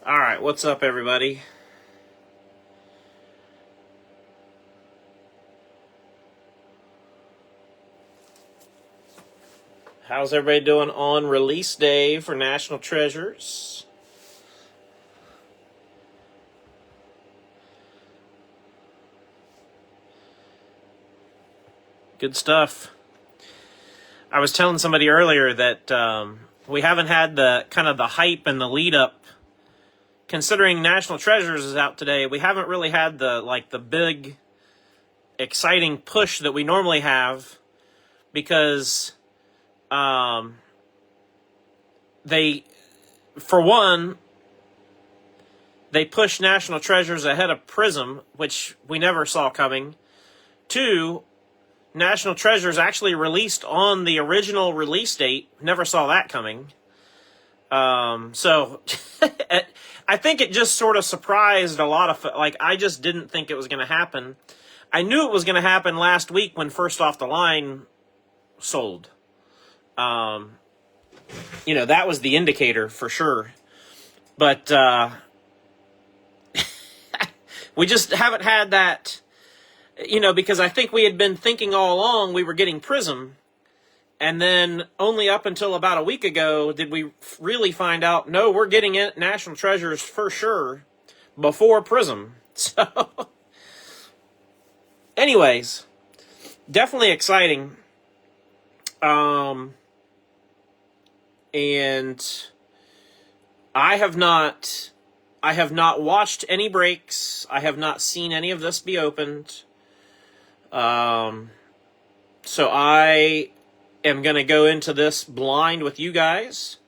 All right, what's up, everybody? How's everybody doing on release day for National Treasures? Good stuff. I was telling somebody earlier that we haven't had the kind of the hype and the lead up. Considering National Treasures is out today, we haven't really had the big exciting push that we normally have, because they pushed National Treasures ahead of Prism, which we never saw coming. 2, National Treasures actually released on the original release date. Never saw that coming. So I think it just sort of surprised a lot of, I just didn't think it was going to happen. I knew it was going to happen last week when First Off the Line sold. That was the indicator for sure. But we just haven't had that, because I think we had been thinking all along we were getting Prism. And then only up until about a week ago did we really find out, no, we're getting it, National Treasures for sure, before Prism. So, anyways, definitely exciting. And I have not watched any breaks. I have not seen any of this be opened. So I am going to go into this blind with you guys,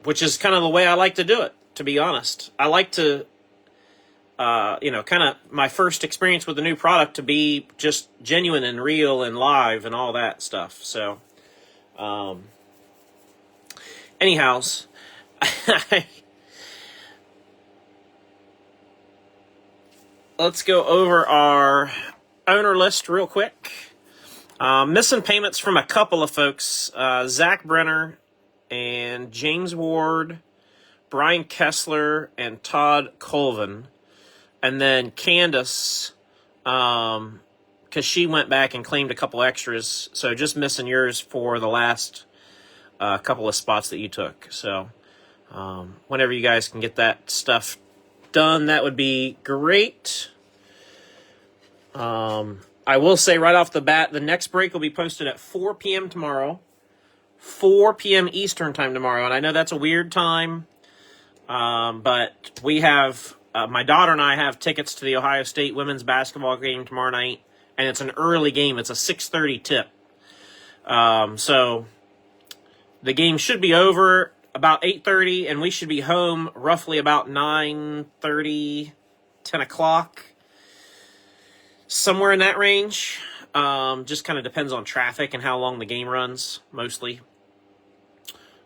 which is kind of the way I like to do it, to be honest. I like to, kind of my first experience with the new product to be just genuine and real and live and all that stuff. So, anyhows, let's go over our owner list real quick. Missing payments from a couple of folks. Zach Brenner and James Ward, Brian Kessler, and Todd Colvin. And then Candace, because she went back and claimed a couple extras. So just missing yours for the last couple of spots that you took. So whenever you guys can get that stuff done, that would be great. I will say right off the bat, the next break will be posted at 4 p.m. tomorrow. 4 p.m. Eastern time tomorrow. And I know that's a weird time, but we have, my daughter and I have tickets to the Ohio State women's basketball game tomorrow night, and it's an early game. It's a 6:30 tip. So the game should be over about 8:30, and we should be home roughly about 9:30, 10 o'clock. Somewhere in that range. Just kind of depends on traffic and how long the game runs, mostly.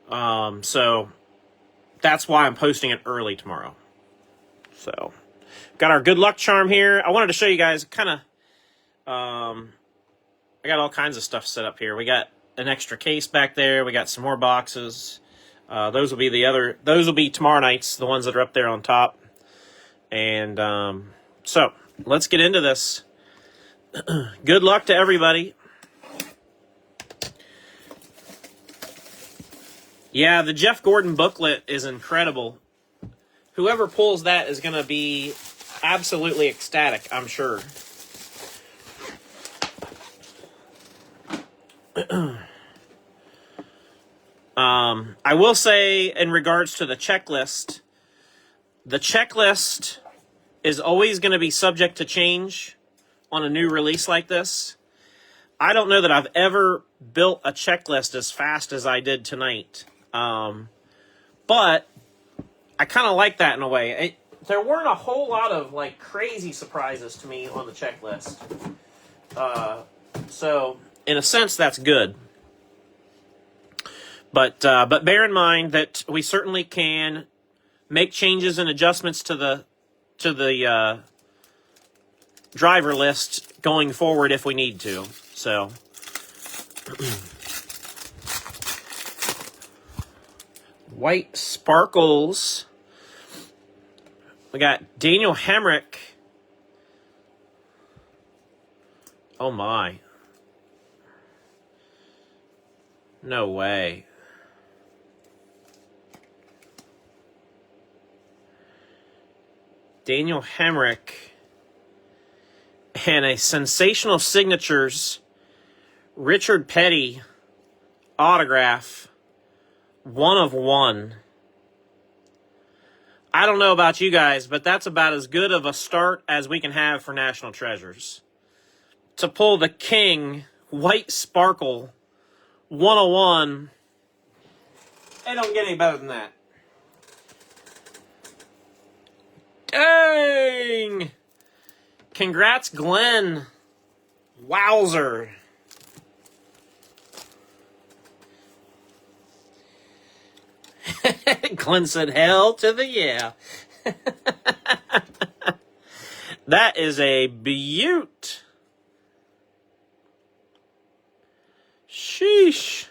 So that's why I'm posting it early tomorrow. So, got our good luck charm here. I wanted to show you guys kind of, I got all kinds of stuff set up here. We got an extra case back there. We got some more boxes. Those will be tomorrow night's, the ones that are up there on top. And so let's get into this. Good luck to everybody. Yeah, the Jeff Gordon booklet is incredible. Whoever pulls that is going to be absolutely ecstatic, I'm sure. I will say, in regards to the checklist is always going to be subject to change. on a new release like this. I don't know that I've ever built a checklist as fast as I did tonight. But I kind of like that in a way. There weren't a whole lot of like crazy surprises to me on the checklist. So in a sense, that's good. But bear in mind that we certainly can make changes and adjustments to the driver list going forward if we need to. So white sparkles. We got Daniel Hemrick. Oh my. No way. Daniel Hemrick and a sensational signatures Richard Petty autograph, 1 of 1. I don't know about you guys, but that's about as good of a start as we can have for National Treasures. To pull the King White Sparkle 101, it don't get any better than that. Dang! Congrats, Glenn. Wowzer. Glenn said, hell to the yeah. That is a beaut. Sheesh.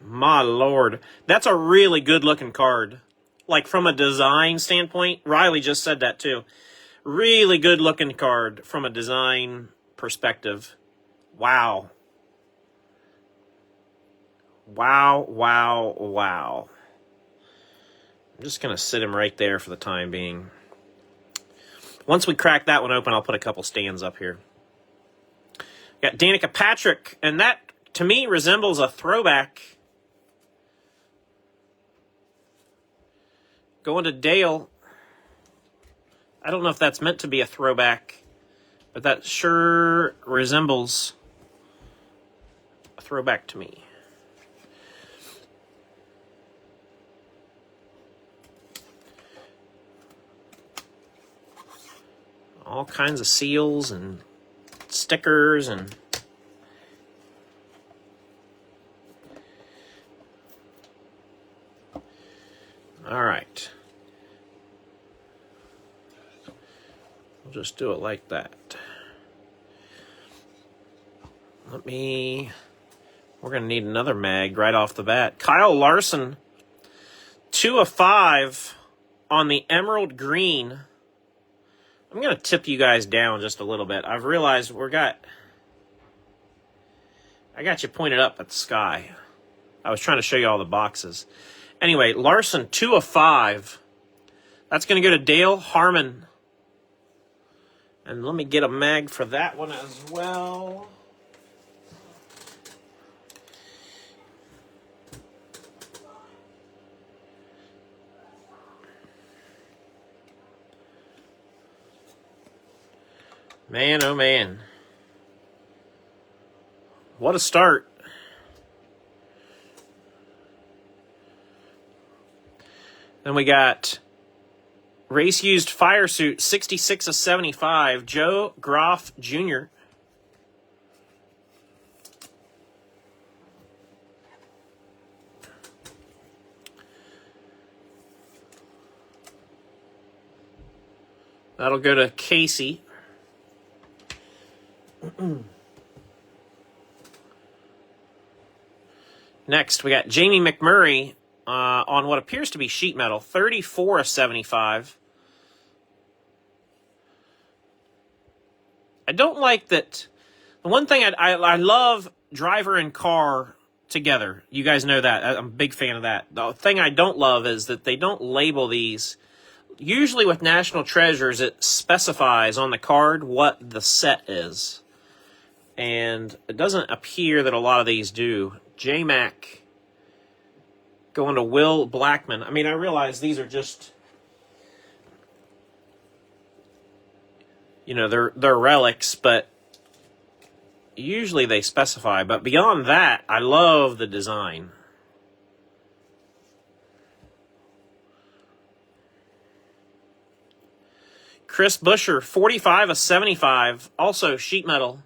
My Lord. That's a really good looking card. Like from a design standpoint, Riley just said that too. Really good looking card from a design perspective. Wow. Wow, wow, wow. I'm just going to sit him right there for the time being. Once we crack that one open, I'll put a couple stands up here. Got Danica Patrick, and that, to me, resembles a throwback. Going to Dale. I don't know if that's meant to be a throwback, but that sure resembles a throwback to me. All kinds of seals and stickers and all right. We'll just do it like that. We're going to need another mag right off the bat. Kyle Larson, 2 of 5 on the emerald green. I'm going to tip you guys down just a little bit. I've realized I got you pointed up at the sky. I was trying to show you all the boxes. Anyway, Larson, 2 of 5. That's going to go to Dale Harmon. And let me get a mag for that one as well. Man, oh man. What a start. Then we got race used fire suit, 66 of 75, Joe Groff Jr. That'll go to Casey. Next, we got Jamie McMurray on what appears to be sheet metal, 34 of 75. I don't like that. The one thing I love driver and car together. You guys know that. I'm a big fan of that. The thing I don't love is that they don't label these. Usually with National Treasures, it specifies on the card what the set is. And it doesn't appear that a lot of these do. J-Mac Going to Will Blackman. I mean, I realize these are just, you know, they're relics, but usually they specify. But beyond that, I love the design. Chris Buescher, 45/75, also sheet metal.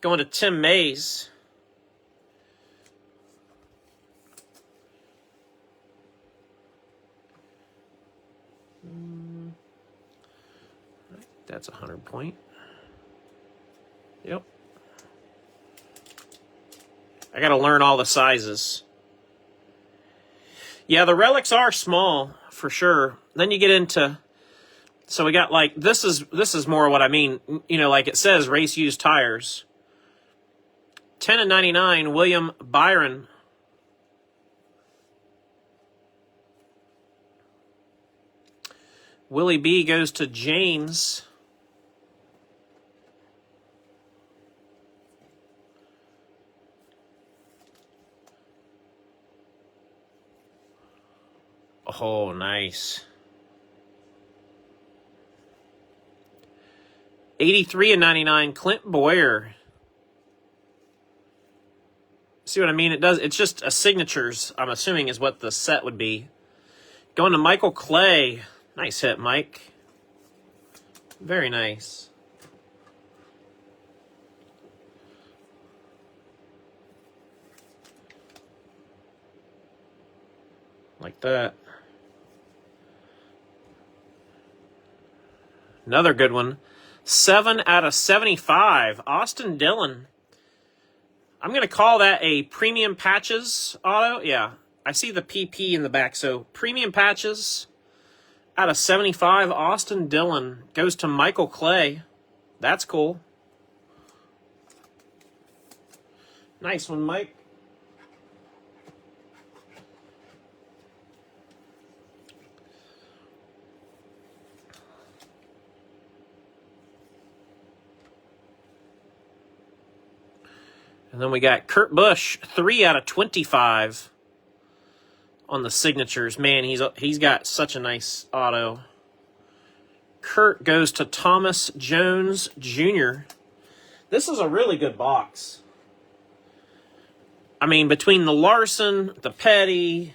Going to Tim Mays. That's a 100 point. Yep. I got to learn all the sizes. Yeah, the relics are small for sure. Then you get into, so we got like, this is more what I mean. You know, like it says race used tires. 10/99, William Byron. Willie B goes to James. Oh, nice. 83/99, Clint Boyer. See what I mean? It does. It's just a signatures, I'm assuming, is what the set would be. Going to Michael Clay. Nice hit, Mike. Very nice. Like that. Another good one. 7/75, Austin Dillon. I'm going to call that a premium patches auto. Yeah, I see the PP in the back. So premium patches out of 75, Austin Dillon goes to Michael Clay. That's cool. Nice one, Mike. And then we got Kurt Busch, 3/25 on the signatures. Man, he's got such a nice auto. Kurt goes to Thomas Jones Jr. This is a really good box. I mean, between the Larson, the Petty,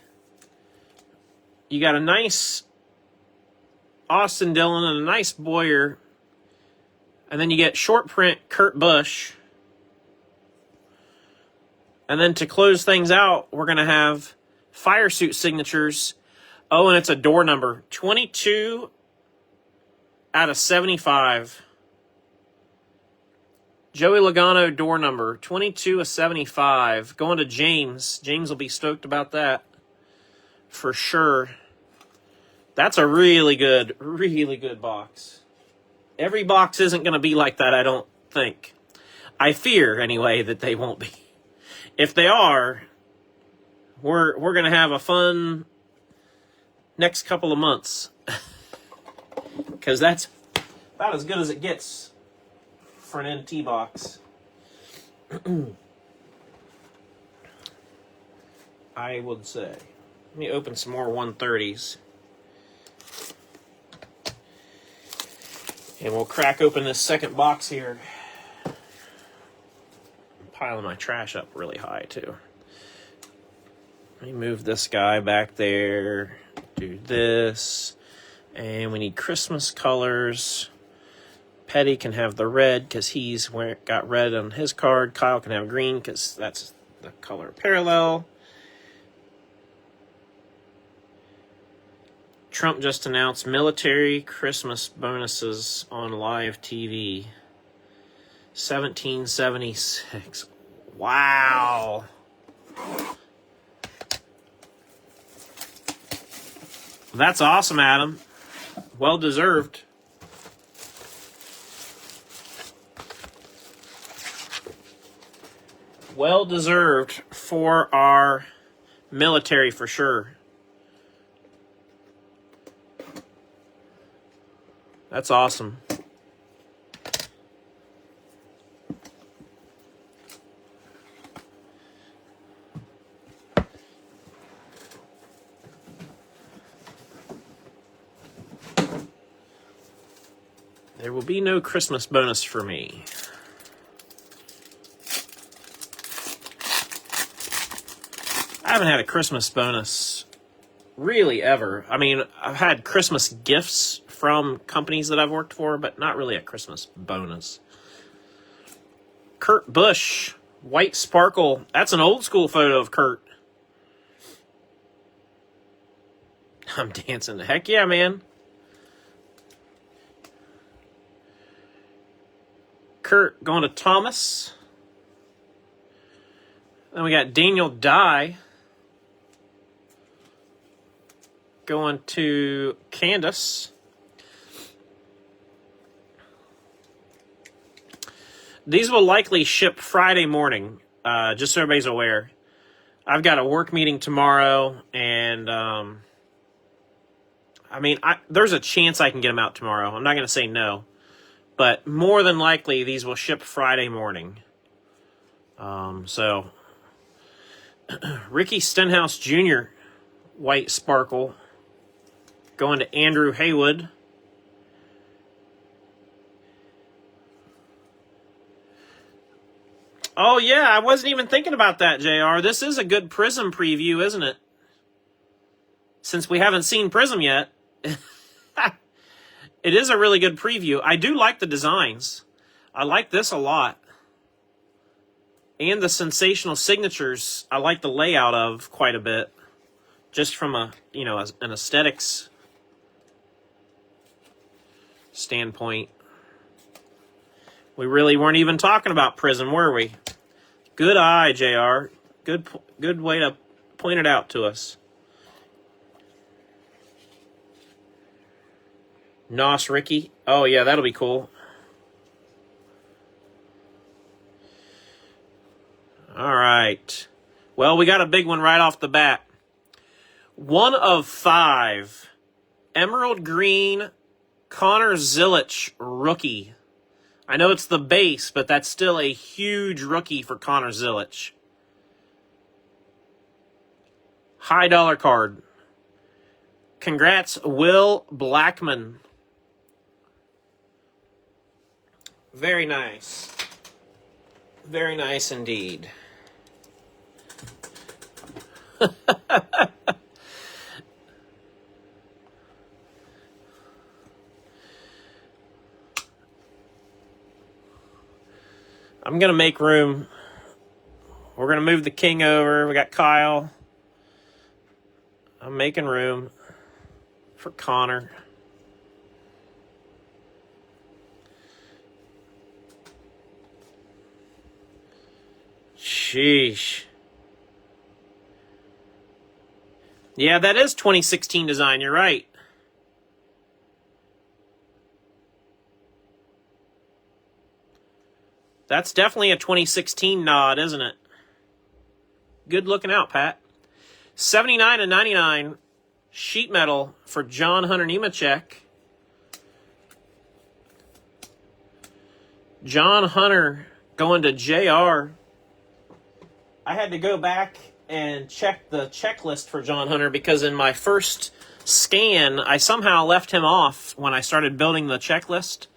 you got a nice Austin Dillon and a nice Boyer. And then you get short print Kurt Busch. And then to close things out, we're going to have fire suit signatures. Oh, and it's a door number. 22/75. Joey Logano door number. 22/75. Going to James. James will be stoked about that. For sure. That's a really good box. Every box isn't going to be like that, I don't think. I fear, anyway, that they won't be. If they are, we're going to have a fun next couple of months. Because that's about as good as it gets for an NT box. I would say. Let me open some more 130s. And we'll crack open this second box here. Piling my trash up really high too. Let me move this guy back there. Do this. And we need Christmas colors. Petty can have the red because he's got red on his card. Kyle can have green because that's the color parallel. Trump just announced military Christmas bonuses on live TV. 1776. Wow. That's awesome, Adam. Well deserved. Well deserved for our military for sure. That's awesome. There will be no Christmas bonus for me. I haven't had a Christmas bonus really ever. I mean, I've had Christmas gifts from companies that I've worked for, but not really a Christmas bonus. Kurt Busch, White Sparkle. That's an old school photo of Kurt. I'm dancing. Heck yeah, man. Kurt going to Thomas. Then we got Daniel Dye going to Candace. These will likely ship Friday morning, just so everybody's aware. I've got a work meeting tomorrow, and there's a chance I can get them out tomorrow. I'm not going to say no, but more than likely these will ship Friday morning. So Ricky Stenhouse Jr., White Sparkle, going to Andrew Haywood. Oh, yeah, I wasn't even thinking about that, JR. This is a good Prism preview, isn't it? Since we haven't seen Prism yet. It is a really good preview. I do like the designs. I like this a lot. And the sensational signatures, I like the layout of quite a bit. Just from an aesthetics standpoint. We really weren't even talking about Prism, were we? Good eye, JR. Good way to point it out to us. Nos Ricky. Oh, yeah, that'll be cool. All right. Well, we got a big one right off the bat. 1 of 5. Emerald Green Connor Zilic rookie. I know it's the base, but that's still a huge rookie for Connor Zilic. High dollar card. Congrats, Will Blackman. Very nice. Very nice indeed. I'm going to make room. We're going to move the king over. We got Kyle. I'm making room for Connor. Sheesh. Yeah, that is 2016 design. You're right. That's definitely a 2016 nod, isn't it? Good looking out, Pat. 79 and 99 sheet metal for John Hunter Nemechek. John Hunter going to JR. I had to go back and check the checklist for John Hunter because in my first scan, I somehow left him off when I started building the checklist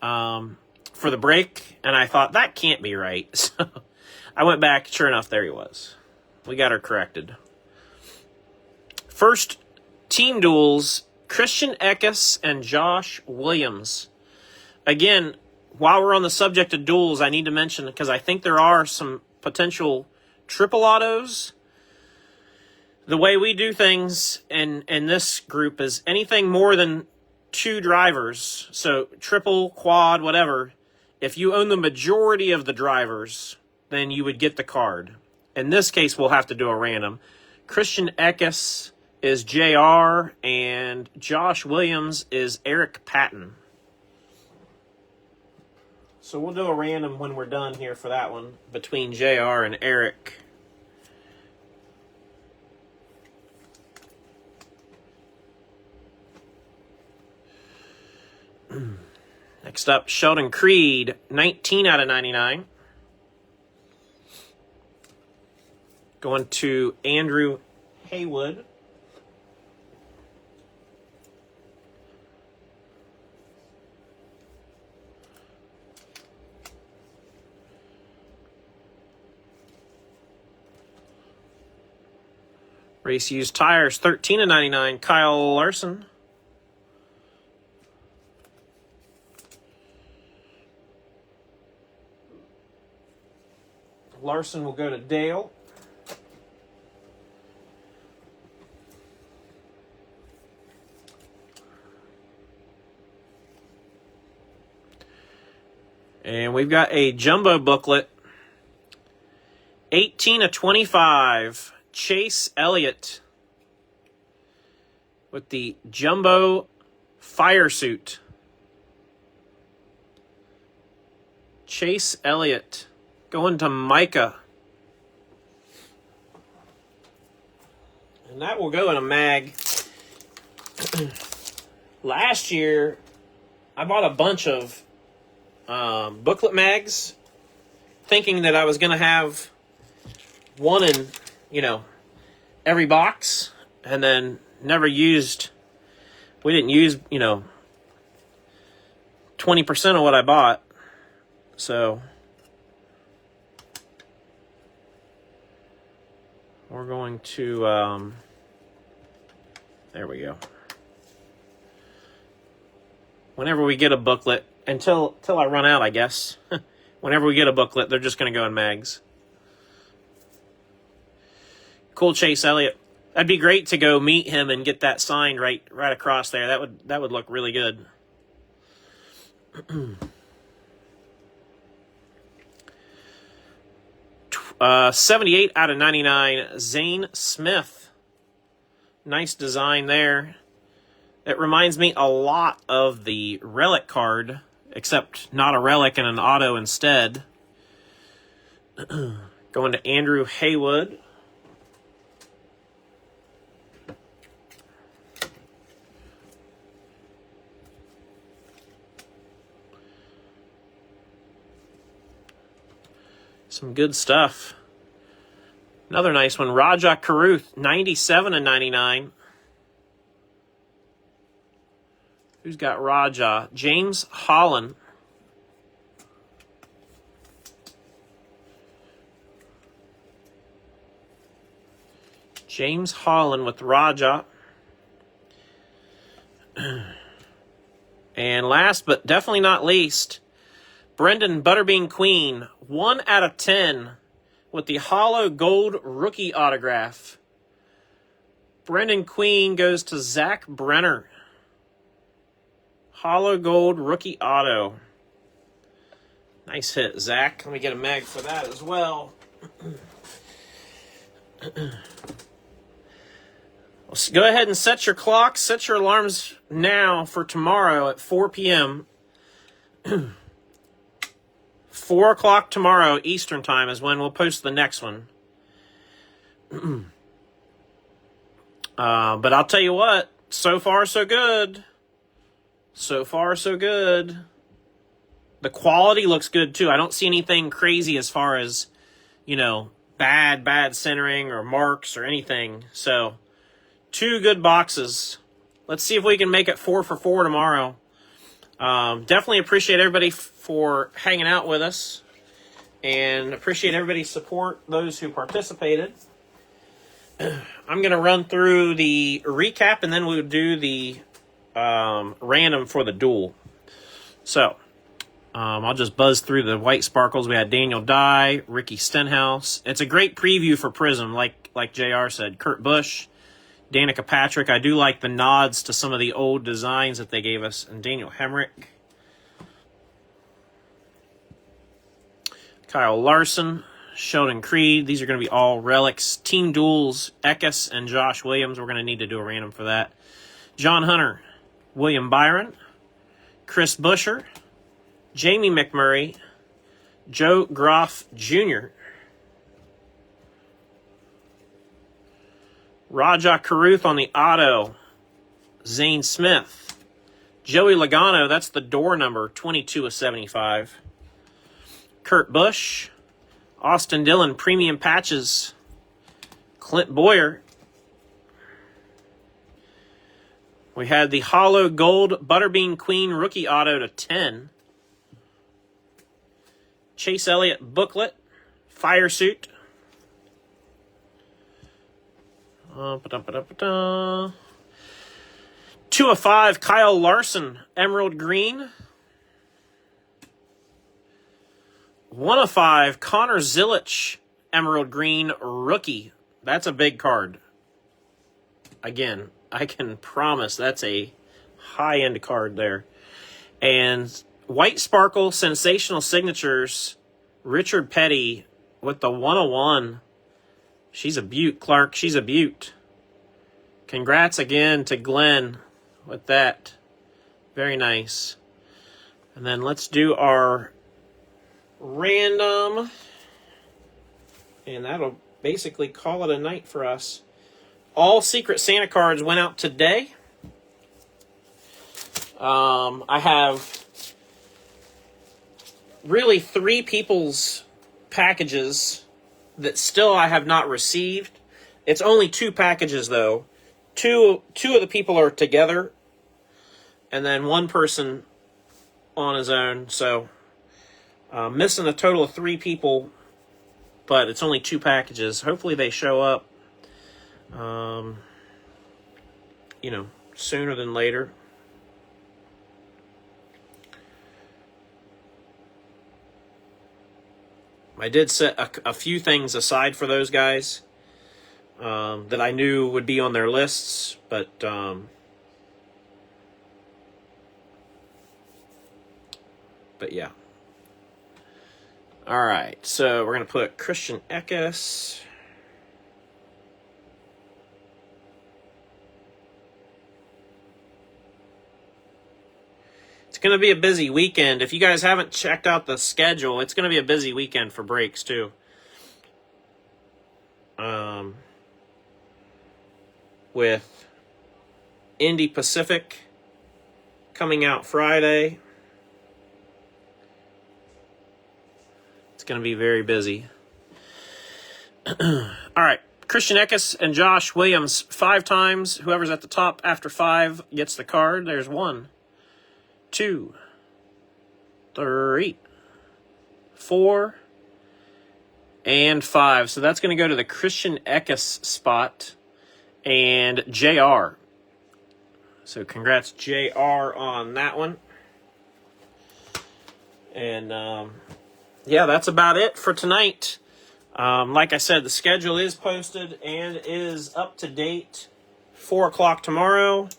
for the break, and I thought, that can't be right. So I went back. Sure enough, there he was. We got her corrected. First team duels, Christian Eckes and Josh Williams. Again, while we're on the subject of duels, I need to mention, because I think there are some potential triple autos. The way we do things in this group is anything more than 2 drivers, so triple, quad, whatever, if you own the majority of the drivers, then you would get the card. In this case, we'll have to do a random. Christian Eckes is JR, and Josh Williams is Eric Patton. So we'll do a random when we're done here for that one, between JR and Eric. Next up, Sheldon Creed, 19 out of 99. Going to Andrew Haywood. Race used tires, 13/99, Kyle Larson. Larson will go to Dale. And we've got a jumbo booklet, 18/25, Chase Elliott with the jumbo fire suit. Chase Elliott going to Micah. And that will go in a mag. Last year, I bought a bunch of booklet mags, thinking that I was going to have one in, every box, and then never used, we didn't use, 20% of what I bought. So we're going to, there we go. Whenever we get a booklet, until I run out, I guess. Whenever we get a booklet, they're just going to go in mags. Cool Chase Elliott. That'd be great to go meet him and get that signed right across there. That would look really good. 78/99, Zane Smith. Nice design there. It reminds me a lot of the relic card, except not a relic and an auto instead. Going to Andrew Haywood. Some good stuff. Another nice one, Raja Caruth, 97/99. Who's got Raja? James Holland. James Holland with Raja. And last but definitely not least, Brendan Butterbean Queen, 1/10 with the hollow gold rookie autograph. Brendan Queen goes to Zach Brenner. Hollow gold rookie auto. Nice hit, Zach. Let me get a mag for that as well. Go ahead and set your clocks, set your alarms now for tomorrow at 4 p.m. 4 o'clock tomorrow Eastern time is when we'll post the next one. But I'll tell you what, so far so good. So far so good. The quality looks good too. I don't see anything crazy as far as, bad centering or marks or anything. So, 2 good boxes. Let's see if we can make it 4 for 4 tomorrow. Definitely appreciate everybody for hanging out with us, and appreciate everybody's support, those who participated. I'm going to run through the recap, and then we'll do the random for the duel. So, I'll just buzz through the white sparkles. We had Daniel Dye, Ricky Stenhouse. It's a great preview for Prism, like JR said. Kurt Busch, Danica Patrick. I do like the nods to some of the old designs that they gave us. And Daniel Hemrick. Kyle Larson, Sheldon Creed. These are going to be all relics. Team Duels, Eckes and Josh Williams. We're going to need to do a random for that. John Hunter, William Byron, Chris Buescher, Jamie McMurray, Joe Groff Jr., Raja Caruth on the auto, Zane Smith, Joey Logano, that's the door number, 22/75. Kurt Busch, Austin Dillon, premium patches, Clint Boyer. We had the hollow gold Butterbean Queen rookie auto to 10. Chase Elliott booklet, fire suit. Ba-da-ba-da-ba-da. 2 of 5, Kyle Larson, Emerald Green. 1 of 5, Connor Zilic, Emerald Green, rookie. That's a big card. Again, I can promise that's a high-end card there. And White Sparkle, Sensational Signatures, Richard Petty with the 101. She's a beaut, Clark. She's a beaut. Congrats again to Glenn with that. Very nice. And then let's do our random. And that'll basically call it a night for us. All Secret Santa cards went out today. I have really 3 people's packages that still I have not received. It's only 2 packages, though. Two of the people are together, and then 1 person on his own. So, missing a total of 3 people, but it's only 2 packages. Hopefully they show up, sooner than later. I did set a few things aside for those guys that I knew would be on their lists, but yeah. All right, so we're going to put Christian Eckes. It's going to be a busy weekend. If you guys haven't checked out the schedule, it's going to be a busy weekend for breaks, too. With Indy Pacific coming out Friday. It's going to be very busy. All right. Christian Eckes and Josh Williams 5 times. Whoever's at the top after 5 gets the card. There's 1, 2, 3, 4, and 5. So that's going to go to the Christian Eckes spot and JR. So congrats, JR, on that one. And, yeah, that's about it for tonight. Like I said, the schedule is posted and is up to date. 4 o'clock tomorrow.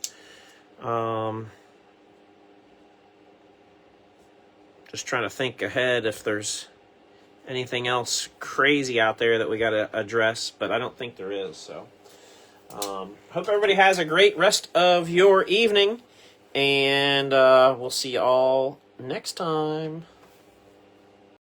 Just trying to think ahead if there's anything else crazy out there that we got to address, but I don't think there is. So, hope everybody has a great rest of your evening, and we'll see you all next time.